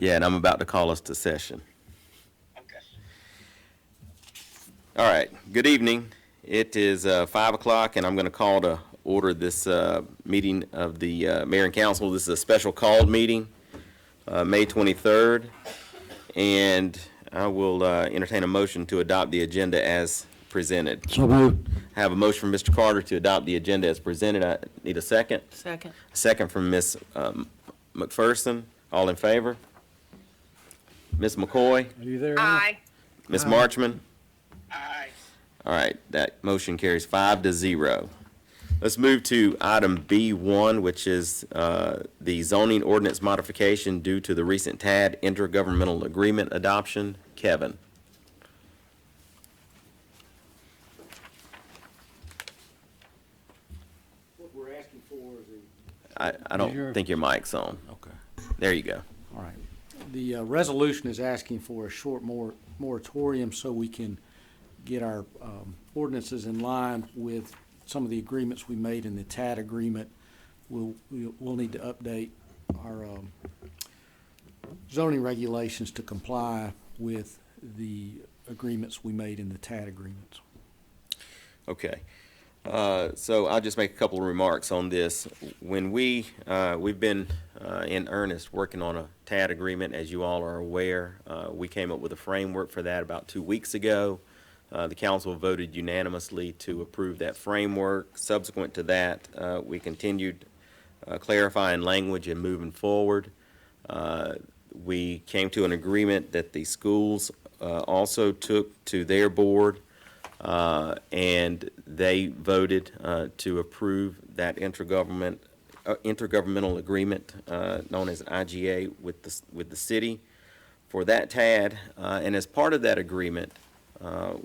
Yeah, and I'm about to call us to session. Okay. All right, good evening. It is 5 o'clock, and I'm going to call to order this meeting of the Mayor and Council. This is a special called meeting, May 23rd, and I will entertain a motion to adopt the agenda as presented. So moved. I have a motion from Mr. Carter to adopt the agenda as presented. I need a second. Second. A second from Ms. McPherson. All in favor? Ms. McCoy? Are you there? Aye. Ms. Marchman? Aye. All right, that motion carries 5-0. Let's move to item B1, which is the zoning ordinance modification due to the recent TAD intergovernmental agreement adoption. Kevin. What we're asking for is I don't think your mic's on. Okay. There you go. All right. The resolution is asking for a short moratorium so we can get our ordinances in line with some of the agreements we made in the TAD agreement. We'll need to update our zoning regulations to comply with the agreements we made in the TAD agreements. Okay. So I'll just make a couple of remarks on this. When we've been in earnest working on a TAD agreement, as you all are aware, we came up with a framework for that about 2 weeks ago. The council voted unanimously to approve that framework. Subsequent to that, we continued clarifying language and moving forward. We came to an agreement that the schools also took to their board, and they voted to approve that intergovernmental agreement known as IGA with the city for that TAD. And as part of that agreement,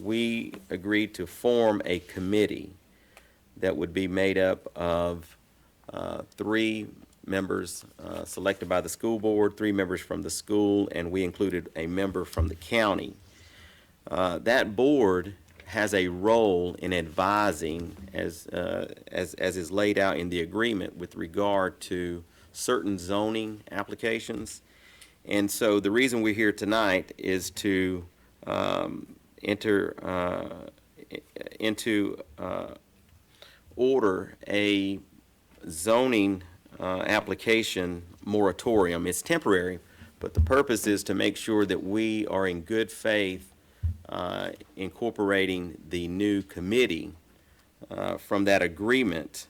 we agreed to form a committee that would be made up of 3 members selected by the school board, 3 members from the school, and we included a member from the county. That board has a role in advising, as is laid out in the agreement, with regard to certain zoning applications. And so the reason we're here tonight is to enter into order a zoning application moratorium. It's temporary, but the purpose is to make sure that we are in good faith incorporating the new committee from that agreement,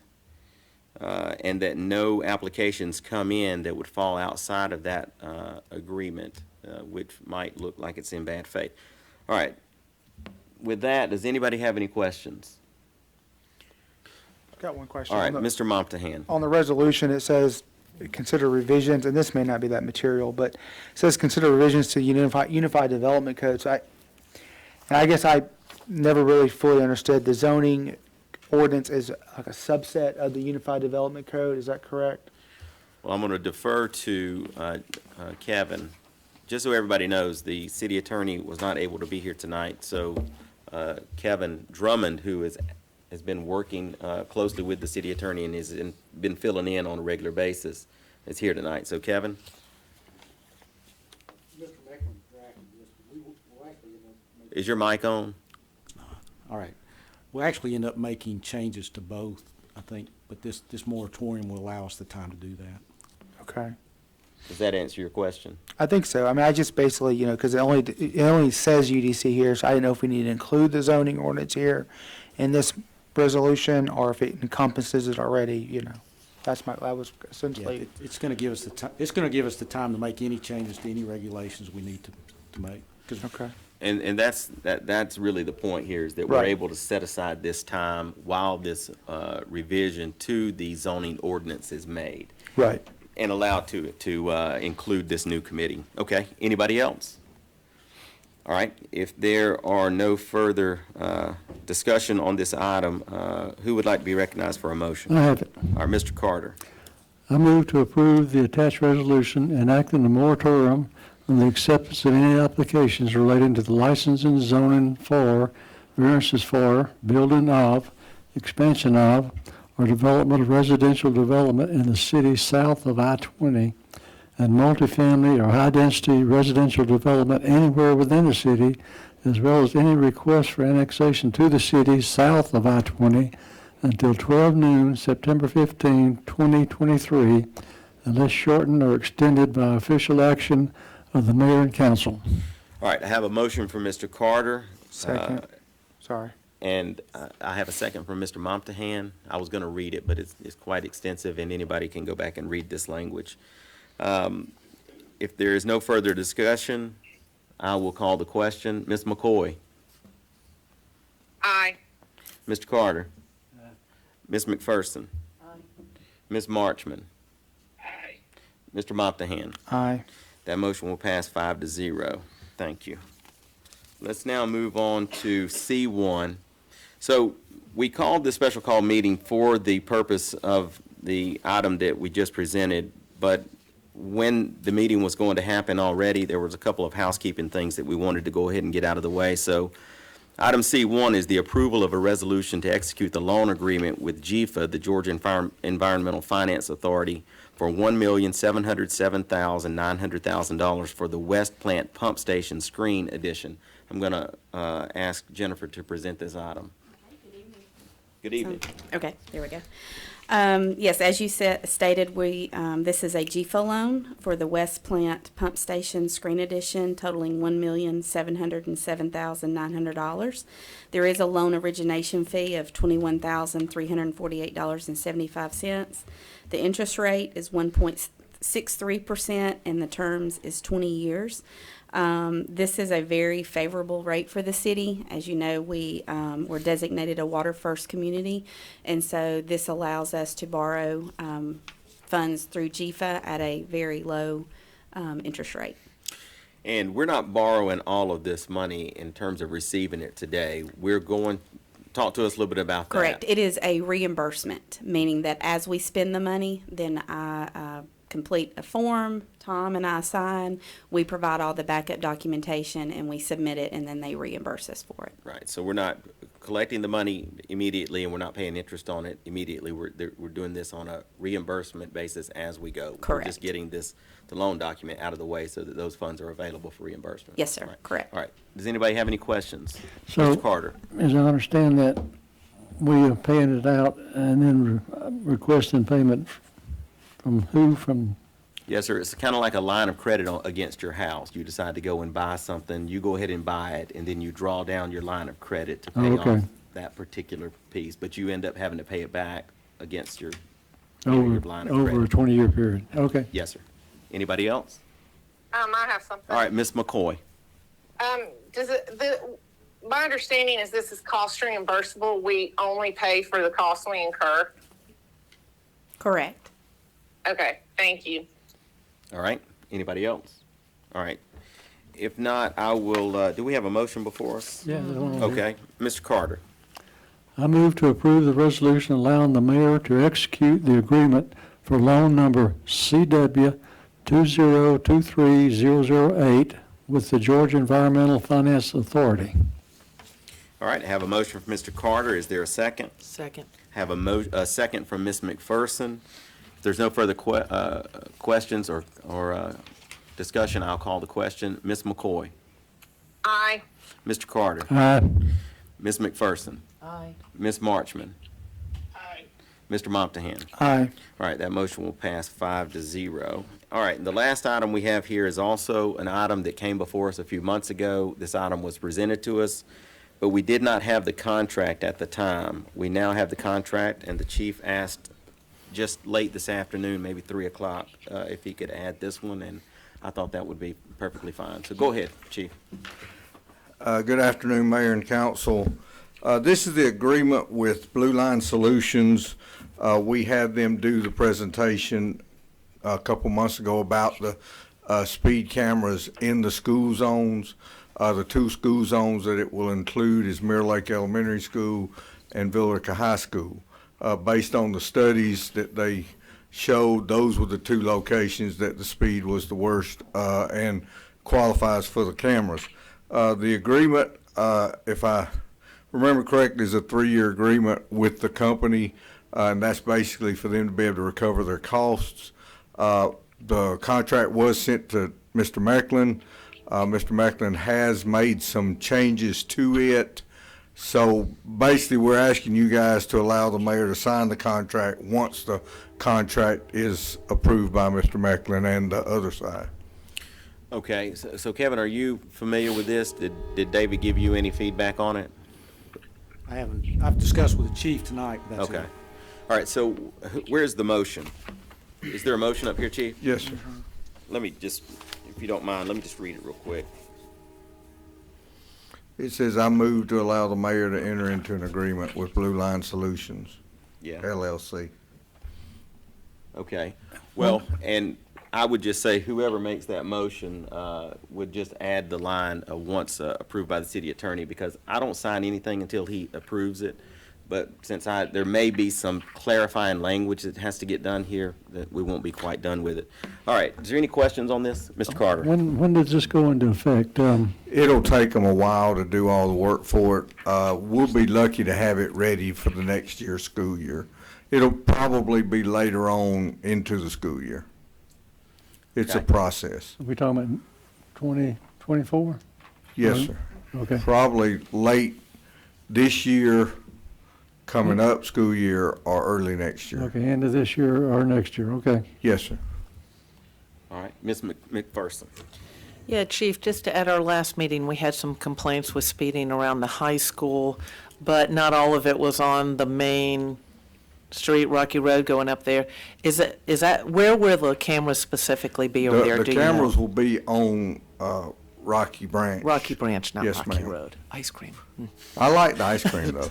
and that no applications come in that would fall outside of that agreement, which might look like it's in bad faith. All right. With that, does anybody have any questions? I've got one question. All right, On the- Mr. Momtahan. On the resolution, it says, consider revisions, and this may not be that material, but it says consider revisions to Unified Development Code. So I guess I never really fully understood the zoning ordinance is like a subset of the Unified Development Code. Is that correct? Well, I'm going to defer to Kevin. Just so everybody knows, the city attorney was not able to be here tonight, so Kevin Drummond, who has been working closely with the city attorney and has been filling in on a regular basis, is here tonight. So, Kevin? Is your mic on? All right. We'll actually end up making changes to both, I think, but this moratorium will allow us the time to do that. Okay. Does that answer your question? I think so. I mean, I just basically, because it only says UDC here, so I didn't know if we need to include the zoning ordinance here in this resolution, or if it encompasses it already, that was Yeah, essentially. it's going to give us the time, it's going to give us the time to make any changes to any regulations we need to make. 'Cause Okay. And that's really the point here, is that we're Right. able to set aside this time while this revision to the zoning ordinance is made, Right. and allowed to include this new committee. Okay, anybody else? All right, if there are no further discussion on this item, who would like to be recognized for a motion? I have it. All right, Mr. Carter. I move to approve the attached resolution enacting a moratorium on the acceptance of any applications relating to the licensing, zoning for, variances for, building of, expansion of, or development of residential development in the city south of I-20 and multifamily or high-density residential development anywhere within the city, as well as any request for annexation to the city south of I-20 until 12 noon, September 15, 2023, unless shortened or extended by official action of the mayor and council. All right, I have a motion from Mr. Carter. Second. Sorry. And I have a second from Mr. Momtahan. I was going to read it, but it's quite extensive, and anybody can go back and read this language. If there is no further discussion, I will call the question. Ms. McCoy? Aye. Mr. Carter? Ms. McPherson? Ms. Marchman? Aye. Mr. Momtahan? Aye. That motion will pass 5-0. Thank you. Let's now move on to C1. So we called this special call meeting for the purpose of the item that we just presented, but when the meeting was going to happen already, there was a couple of housekeeping things that we wanted to go ahead and get out of the way. So item C1 is the approval of a resolution to execute the loan agreement with GEFA, the Georgia Environmental Finance Authority, for $1,707,900 for the West Plant Pump Station Screen Addition. I'm going to ask Jennifer to present this item. Good evening. Okay, there we go. Yes, as you stated, this is a GEFA loan for the West Plant Pump Station Screen Addition totaling $1,707,900. There is a loan origination fee of $21,348.75. The interest rate is 1.63% and the terms is 20 years. This is a very favorable rate for the city. As you know, we're designated a Water First community, and so this allows us to borrow funds through GEFA at a very low interest rate. And we're not borrowing all of this money in terms of receiving it today. We're going, talk to us a little bit about that. Correct. It is a reimbursement, meaning that as we spend the money, then I complete a form, Tom and I sign, we provide all the backup documentation, and we submit it, and then they reimburse us for it. Right, so we're not collecting the money immediately, and we're not paying interest on it immediately. We're doing this on a reimbursement basis as we go. We're just Correct. getting the loan document out of the way so that those funds are available for reimbursement. Yes, sir. Right. Correct. All right, does anybody have any questions? So- Mr. Carter? As I understand that, we are paying it out and then requesting payment from who? From, Yes, sir, it's kind of like a line of credit against your house. You decide to go and buy something, you go ahead and buy it, and then you draw down your line of credit to pay okay. off that particular piece, but you end up having to pay it back against your line of over a credit. 20-year period? Okay. Yes, sir. Anybody else? I have something. All right, Ms. McCoy. My understanding is this is cost reimbursable. We only pay for the cost we incur. Correct. Okay, thank you. All right, anybody else? All right. If not, I will, do we have a motion before us? Yeah. there's one over here. Okay, Mr. Carter. I move to approve the resolution allowing the mayor to execute the agreement for loan number CW 2023008 with the Georgia Environmental Finance Authority. All right, I have a motion from Mr. Carter. Is there a second? Second. Have a second from Ms. McPherson. If there's no further questions or discussion, I'll call the question. Ms. McCoy. Aye. Mr. Carter. Aye. Ms. McPherson. Aye. Ms. Marchman. Aye. Mr. Momtahan. Aye. All right, that motion will pass 5-0. All right, and the last item we have here is also an item that came before us a few months ago. This item was presented to us, but we did not have the contract at the time. We now have the contract, and the chief asked just late this afternoon, maybe 3 o'clock, if he could add this one, and I thought that would be perfectly fine. So go ahead, chief. Good afternoon, Mayor and Council. This is the agreement with Blue Line Solutions. We had them do the presentation a couple months ago about the speed cameras in the school zones. The two school zones that it will include is Mirror Lake Elementary School and Villarica High School. Based on the studies that they showed, those were the two locations that the speed was the worst and qualifies for the cameras. The agreement, if I remember correctly, is a 3-year agreement with the company, and that's basically for them to be able to recover their costs. The contract was sent to Mr. Macklin. Mr. Macklin has made some changes to it. So basically, we're asking you guys to allow the mayor to sign the contract once the contract is approved by Mr. Macklin and the other side. Okay, so Kevin, are you familiar with this? Did David give you any feedback on it? I haven't, I've discussed with the chief tonight, but that's it. Okay. All right, so where's the motion? Is there a motion up here, Chief? Yes, sir. Let me just, if you don't mind, let me just read it real quick. It says, I move to allow the mayor to enter into an agreement with Blue Line Solutions, Yeah, LLC. okay. Well, and I would just say whoever makes that motion would just add the line once approved by the city attorney, because I don't sign anything until he approves it. But since there may be some clarifying language that has to get done here, that we won't be quite done with it. All right, is there any questions on this? Mr. Carter? When does this go into effect? It'll take them a while to do all the work for it. We'll be lucky to have it ready for the next year's school year. It'll probably be later on into the school year. It's a Okay. process. Are we talking about 2024? Yes, sir. Okay. Probably late this year, coming up school year, or early next year. Okay, end of this year or next year, okay. Yes, sir. All right, Ms. McPherson? Yeah, Chief, just at our last meeting, we had some complaints with speeding around the high school, but not all of it was on the main street, Rocky Road going up there. Is that, where will the cameras specifically be over there? The Do you know? cameras will be on Rocky Branch. Rocky Branch, not Yes, Rocky ma'am. Road. Ice cream. I like the ice cream, though.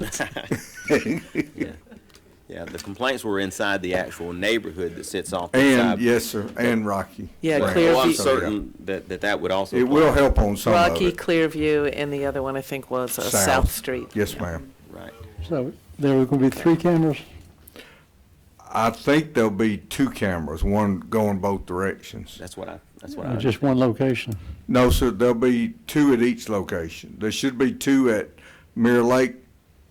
Yeah, the complaints were inside the actual neighborhood that sits off the side. And, yes, sir, and Rocky. Yeah, Branch. Clearview. Well, I'm So, certain that would also. It will help on some of Rocky, it. Clearview, and the other one I think was South Street. Yes, ma'am. Right. So there are going to be 3 cameras? I think there'll be 2 cameras, one going both directions. That's what I Or just one location? No, sir, there'll be 2 at each location. There should be 2 at Mirror Lake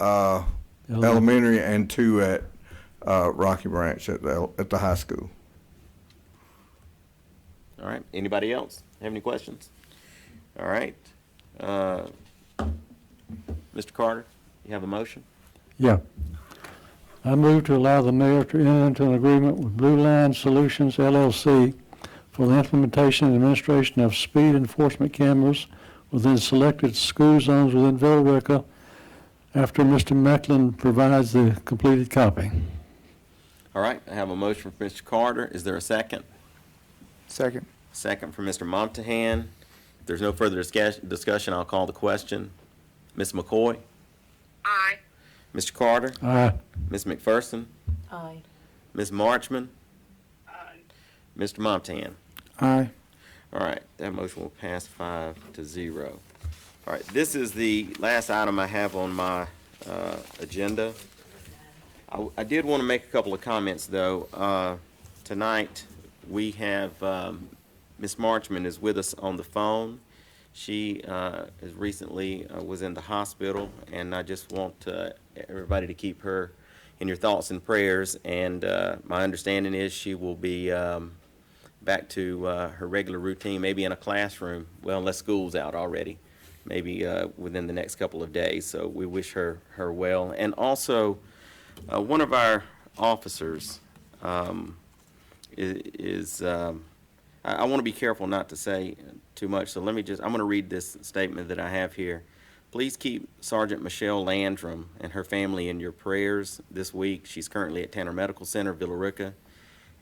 Elementary and 2 at Rocky Branch at the high school. All right, anybody else have any questions? All right. Mr. Carter, you have a motion? Yeah. I move to allow the mayor to enter into an agreement with Blue Line Solutions LLC for the implementation and administration of speed enforcement cameras within selected school zones within Villa Rica after Mr. Macklin provides the completed copy. All right, I have a motion from Mr. Carter. Is there a second? Second. Second from Mr. Montahan. If there's no further discussion, I'll call the question. Ms. McCoy? Aye. Mr. Carter? Aye. Ms. McPherson? Aye. Ms. Marchman? Mr. Montahan? Aye. All right, that motion will pass 5-0. All right, this is the last item I have on my agenda. I did want to make a couple of comments, though. Tonight, we have, Ms. Marchman is with us on the phone. She is recently was in the hospital, and I just want everybody to keep her in your thoughts and prayers. And my understanding is she will be back to her regular routine, maybe in a classroom, well, unless school's out already, maybe within the next couple of days. So we wish her well. And also, one of our officers I want to be careful not to say too much, so I'm going to read this statement that I have here. Please keep Sergeant Michelle Landrum and her family in your prayers this week. She's currently at Tanner Medical Center, Villa Rica,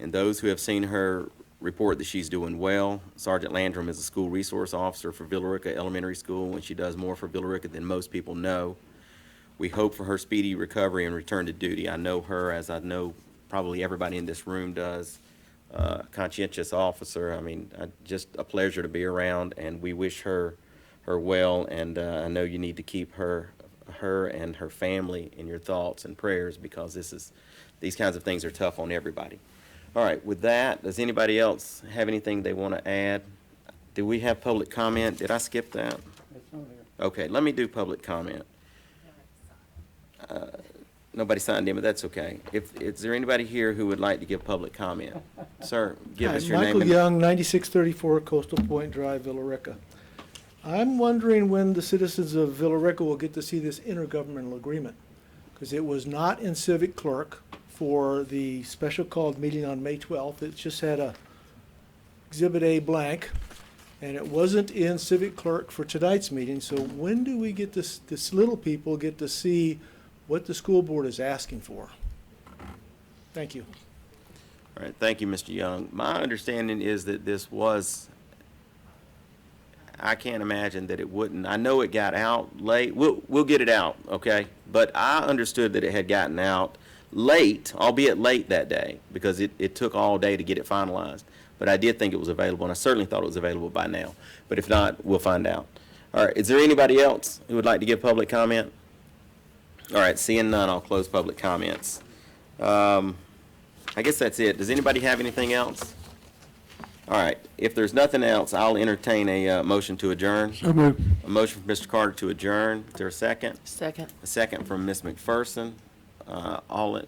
and those who have seen her report that she's doing well. Sergeant Landrum is a school resource officer for Villa Rica Elementary School, and she does more for Villa Rica than most people know. We hope for her speedy recovery and return to duty. I know her, as I know probably everybody in this room does. Conscientious officer. I mean, just a pleasure to be around, and we wish her well. And I know you need to keep her and her family in your thoughts and prayers, because these kinds of things are tough on everybody. All right. With that, does anybody else have anything they want to add? Do we have public comment? Did I skip that? Okay. Let me do public comment. Nobody signed in, but that's okay. Is there anybody here who would like to give public comment? Sir, give us your name. Michael and- Young, 9634 Coastal Point Drive, Villa Rica. I'm wondering when the citizens of Villa Rica will get to see this intergovernmental agreement, because it was not in Civic Clerk for the special called meeting on May 12th. It just had a Exhibit A blank, and it wasn't in Civic Clerk for tonight's meeting. So when do we get this little people get to see what the school board is asking for? Thank you. All right, thank you, Mr. Young. My understanding is that this was, I can't imagine that it wouldn't. I know it got out late. We'll get it out, okay? But I understood that it had gotten out late, albeit late that day, because it took all day to get it finalized. But I did think it was available, and I certainly thought it was available by now. But if not, we'll find out. All right, is there anybody else who would like to give public comment? All right, seeing none, I'll close public comments. I guess that's it. Does anybody have anything else? All right, if there's nothing else, I'll entertain a motion to adjourn. So moved. A motion from Mr. Carter to adjourn. Is there a second? Second. A second from Ms. McPherson. All